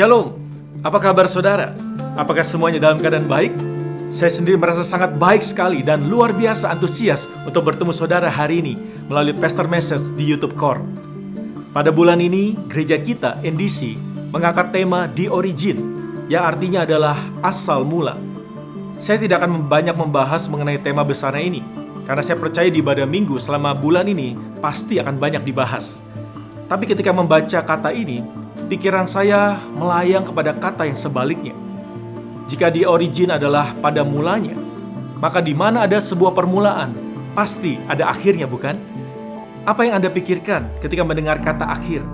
Shalom, apa kabar saudara? Apakah semuanya dalam keadaan baik? Saya sendiri merasa sangat baik sekali dan luar biasa antusias untuk bertemu saudara hari ini melalui Pastor Message di YouTube Core. Pada bulan ini, gereja kita, NDC, mengangkat tema The Origin, yang artinya adalah asal mula. Saya tidak akan banyak membahas mengenai tema besarnya ini, karena saya percaya di ibadah minggu selama bulan ini pasti akan banyak dibahas. Tapi ketika membaca kata ini, pikiran saya melayang kepada kata yang sebaliknya. Jika the origin adalah pada mulanya, maka di mana ada sebuah permulaan, pasti ada akhirnya, bukan? Apa yang Anda pikirkan ketika mendengar kata akhir?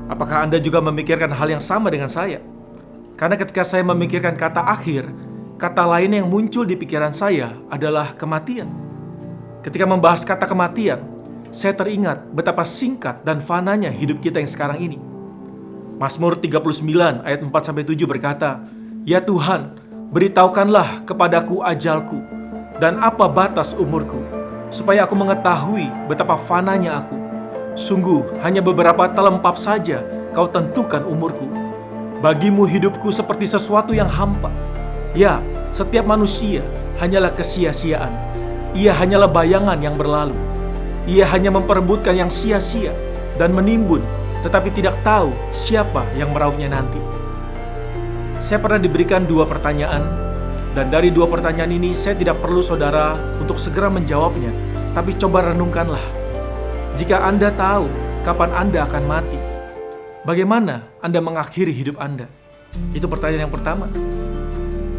Apakah Anda juga memikirkan hal yang sama dengan saya? Karena ketika saya memikirkan kata akhir, kata lain yang muncul di pikiran saya adalah kematian. Ketika membahas kata kematian, saya teringat betapa singkat dan fananya hidup kita yang sekarang ini. Mazmur 39 ayat 4-7 berkata, "Ya Tuhan, beritahukanlah kepadaku ajalku, dan apa batas umurku, supaya aku mengetahui betapa fananya aku. Sungguh hanya beberapa telempap saja kau tentukan umurku. Bagimu hidupku seperti sesuatu yang hampa. Ya, setiap manusia hanyalah kesia-siaan. Ia hanyalah bayangan yang berlalu. Ia hanya memperebutkan yang sia-sia dan menimbun, tetapi tidak tahu siapa yang merauhnya nanti." Saya pernah diberikan 2 pertanyaan, dan dari 2 pertanyaan ini saya tidak perlu saudara untuk segera menjawabnya, tapi coba renungkanlah. Jika Anda tahu kapan Anda akan mati, bagaimana Anda mengakhiri hidup Anda? Itu pertanyaan yang pertama.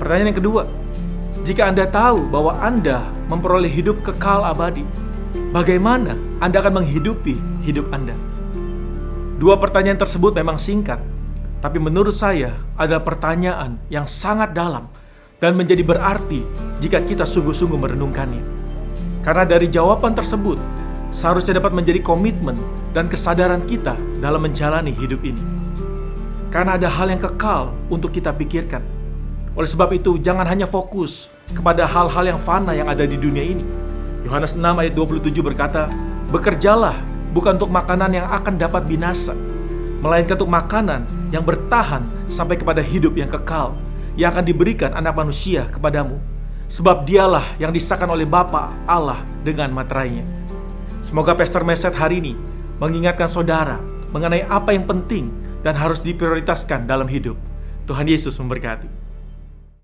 Pertanyaan yang kedua, jika Anda tahu bahwa Anda memperoleh hidup kekal abadi, bagaimana Anda akan menghidupi hidup Anda? 2 pertanyaan tersebut memang singkat, tapi menurut saya adalah pertanyaan yang sangat dalam dan menjadi berarti jika kita sungguh-sungguh merenungkannya. Karena dari jawaban tersebut, seharusnya dapat menjadi komitmen dan kesadaran kita dalam menjalani hidup ini. Karena ada hal yang kekal untuk kita pikirkan. Oleh sebab itu, jangan hanya fokus kepada hal-hal yang fana yang ada di dunia ini. Yohanes 6 ayat 27 berkata, "Bekerjalah bukan untuk makanan yang akan dapat binasa, melainkan untuk makanan yang bertahan sampai kepada hidup yang kekal, yang akan diberikan anak manusia kepadamu. Sebab dialah yang disahkan oleh Bapa Allah dengan materainya." Semoga Pastor Message hari ini mengingatkan saudara mengenai apa yang penting dan harus diprioritaskan dalam hidup. Tuhan Yesus memberkati.